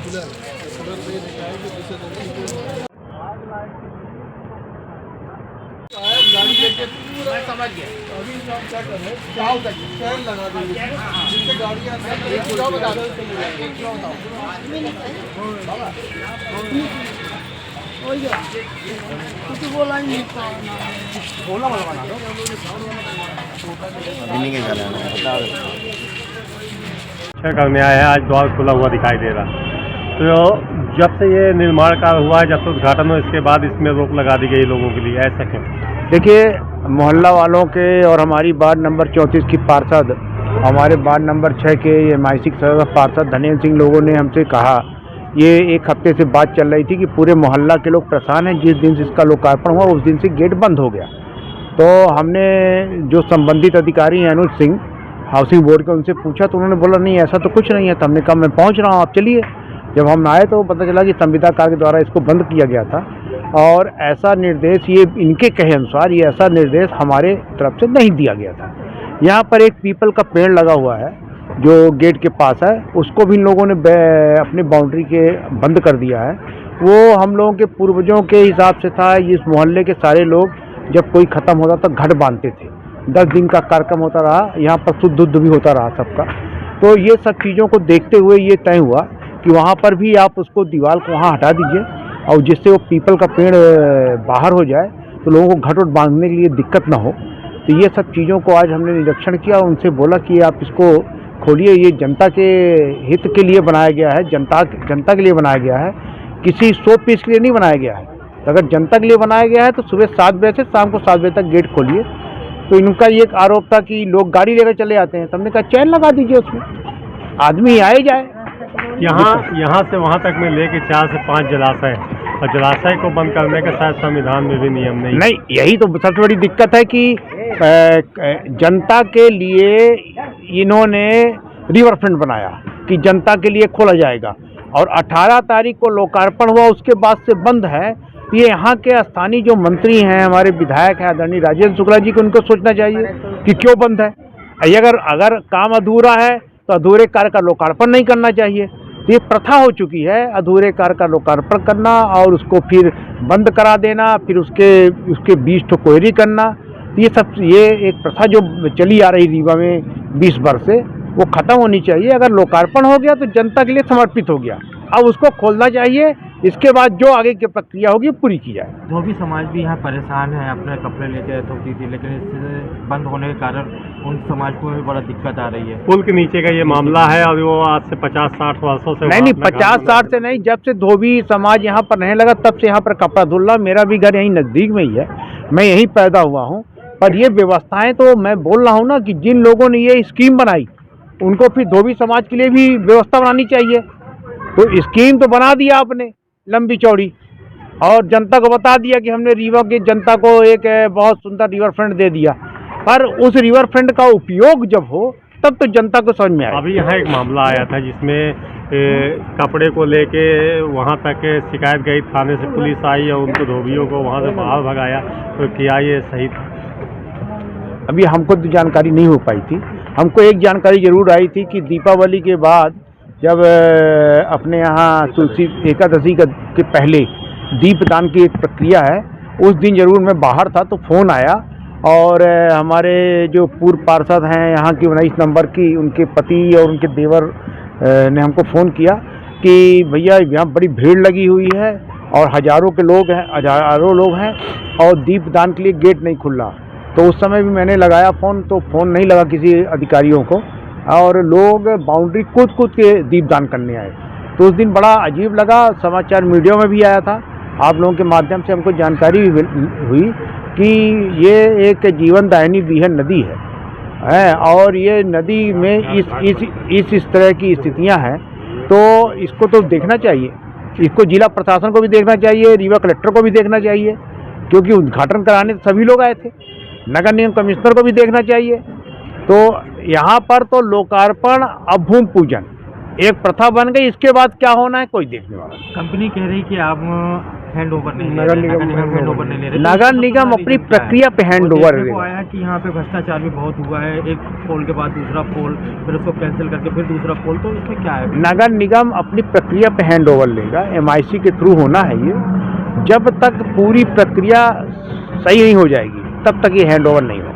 मैं समझ गया। अभी हम क्या कर रहे हैं, चाव तक चैन लगा देंगे जिससे गाड़ियाँ एक पूरा बता दो, एक पूरा बताओ। कुछ बोला ही नहीं, बोला वाला बना दो। अभी नहीं क्या जाना है, बता दो। अच्छा करने आया है, आज द्वार खुला हुआ दिखाई दे रहा। तो जब से ये निर्माण कार्य हुआ है, जब से उद्घाटन हो, इसके बाद इसमें रोक लगा दी गई लोगों के लिए, ऐसा क्यों? देखिए, मोहल्ला वालों के और हमारी वार्ड नंबर 34 की पार्षद, हमारे वार्ड नंबर 6 के MIC सदस्य पार्षद धनेन्द्र सिंह लोगों ने हमसे कहा, ये एक हफ्ते से बात चल रही थी कि पूरे मोहल्ला के लोग परेशान हैं। जिस दिन से इसका लोकार्पण हुआ उस दिन से गेट बंद हो गया। तो हमने जो संबंधित अधिकारी हैं अनुज सिंह हाउसिंग बोर्ड के, उनसे पूछा तो उन्होंने बोला नहीं ऐसा तो कुछ नहीं है। तो हमने कहा मैं पहुंच रहा हूं, आप चलिए। जब हम आए तो पता चला कि संविदा कार्य के द्वारा इसको बंद किया गया था और ऐसा निर्देश, ये इनके कहे अनुसार ये ऐसा निर्देश हमारे तरफ से नहीं दिया गया था। यहाँ पर एक पीपल का पेड़ लगा हुआ है जो गेट के पास है, उसको भी इन लोगों ने अपनी बाउंड्री के बंद कर दिया है। वो हम लोगों के पूर्वजों के हिसाब से था। इस मोहल्ले के सारे लोग जब कोई ख़त्म होता तो घट बांधते थे। 10 दिन का कार्यक्रम होता रहा, यहाँ पर शुद्ध दुद्ध भी होता रहा सबका। तो ये सब चीज़ों को देखते हुए ये तय हुआ कि वहाँ पर भी आप उसको दीवार को वहाँ हटा दीजिए और जिससे वो पीपल का पेड़ बाहर हो जाए तो लोगों को घट वट बांधने के लिए दिक्कत ना हो। तो ये सब चीज़ों को आज हमने निरीक्षण किया और उनसे बोला कि आप इसको खोलिए, ये जनता के हित के लिए बनाया गया है, जनता के लिए बनाया गया है, किसी शो पीस के लिए नहीं बनाया गया है। तो अगर जनता के लिए बनाया गया है तो सुबह 7 बजे से शाम को 7 बजे तक गेट खोलिए। तो इनका ये एक आरोप था कि लोग गाड़ी लेकर चले आते हैं। तो हमने कहा चैन लगा दीजिए, उसमें आदमी आए जाए। यहाँ से वहाँ तक में लेके 4 से 5 जलाशय, और जलाशय को बंद करने का शायद संविधान में भी नियम नहीं। यही तो सबसे बड़ी दिक्कत है कि जनता के लिए इन्होंने रिवर फ्रंट बनाया कि जनता के लिए खोला जाएगा और 18 तारीख को लोकार्पण हुआ, उसके बाद से बंद है। ये यहाँ के स्थानीय जो मंत्री हैं, हमारे विधायक हैं आदरणीय राजेंद्र शुक्ला जी को उनको सोचना चाहिए कि क्यों बंद है। अगर काम अधूरा है तो अधूरे कार्य का लोकार्पण नहीं करना चाहिए। ये प्रथा हो चुकी है अधूरे कार्य का लोकार्पण करना और उसको फिर बंद करा देना, फिर उसके 20 ठो क्वेरी करना। ये एक प्रथा जो चली आ रही रीवा में 20 वर्ष से, वो खत्म होनी चाहिए। अगर लोकार्पण हो गया तो जनता के लिए समर्पित हो गया, अब उसको खोलना चाहिए। इसके बाद जो आगे की प्रक्रिया होगी पूरी की जाए। धोबी समाज भी यहाँ परेशान है, अपने कपड़े लेके धोती थी, लेकिन इससे बंद होने के कारण उन समाज को भी बड़ा दिक्कत आ रही है। पुल के नीचे का ये मामला है और वो आज से 50-60 वर्षों से नहीं 50-60 से नहीं, जब से धोबी समाज यहाँ पर रहने लगा तब से यहाँ पर कपड़ा धुलना। मेरा भी घर यहीं नज़दीक में ही है, मैं यहीं पैदा हुआ हूँ। पर ये व्यवस्थाएं तो मैं बोल रहा हूँ ना कि जिन लोगों ने ये स्कीम बनाई उनको फिर धोबी समाज के लिए भी व्यवस्था बनानी चाहिए। तो स्कीम तो बना दिया आपने लंबी चौड़ी और जनता को बता दिया कि हमने रीवा की जनता को एक बहुत सुंदर रिवर फ्रंट दे दिया, पर उस रिवर फ्रंट का उपयोग जब हो तब तो जनता को समझ में आए। अभी यहाँ एक मामला आया था जिसमें कपड़े को लेके वहाँ तक शिकायत गई, थाने से पुलिस आई और उनको धोबियों को वहाँ से बाहर भगाया। तो क्या ये सही था? अभी हमको तो जानकारी नहीं हो पाई थी। हमको एक जानकारी जरूर आई थी कि दीपावली के बाद जब अपने यहाँ तुलसी एकादशी के पहले दीपदान की एक प्रक्रिया है, उस दिन जरूर मैं बाहर था तो फ़ोन आया और हमारे जो पूर्व पार्षद हैं यहाँ की 19 नंबर की, उनके पति और उनके देवर ने हमको फ़ोन किया कि भैया यहाँ बड़ी भीड़ लगी हुई है और हज़ारों लोग हैं और दीपदान के लिए गेट नहीं खुल रहा। तो उस समय भी मैंने लगाया फ़ोन, तो फ़ोन नहीं लगा किसी अधिकारियों को और लोग बाउंड्री कूद के दीपदान करने आए। तो उस दिन बड़ा अजीब लगा, समाचार मीडिया में भी आया था, आप लोगों के माध्यम से हमको जानकारी हुई कि ये एक जीवनदायिनी बीहन नदी है और ये नदी में इस तरह की स्थितियां हैं। तो इसको तो देखना चाहिए, इसको जिला प्रशासन को भी देखना चाहिए, रीवा कलेक्टर को भी देखना चाहिए, क्योंकि उद्घाटन कराने सभी लोग आए थे। नगर निगम कमिश्नर को भी देखना चाहिए। तो यहाँ पर तो लोकार्पण अब भूमि पूजन एक प्रथा बन गई, इसके बाद क्या होना है कोई देखने वाला नहीं। कंपनी कह रही कि आप हैंड ओवर नहीं ले नगर रहे, निगम हैंड ओवर नहीं ले रहे। नगर निगम अपनी प्रक्रिया पे हैंड ओवर देखने को लेगा। आया कि यहाँ पे भ्रष्टाचार भी बहुत हुआ है, एक पोल के बाद दूसरा पोल, फिर उसको कैंसिल करके फिर दूसरा पोल, तो इसमें क्या है? नगर निगम अपनी प्रक्रिया पे हैंड ओवर लेगा, MIC के थ्रू होना है ये। जब तक पूरी प्रक्रिया सही नहीं हो जाएगी तब तक ये हैंड ओवर नहीं होगा।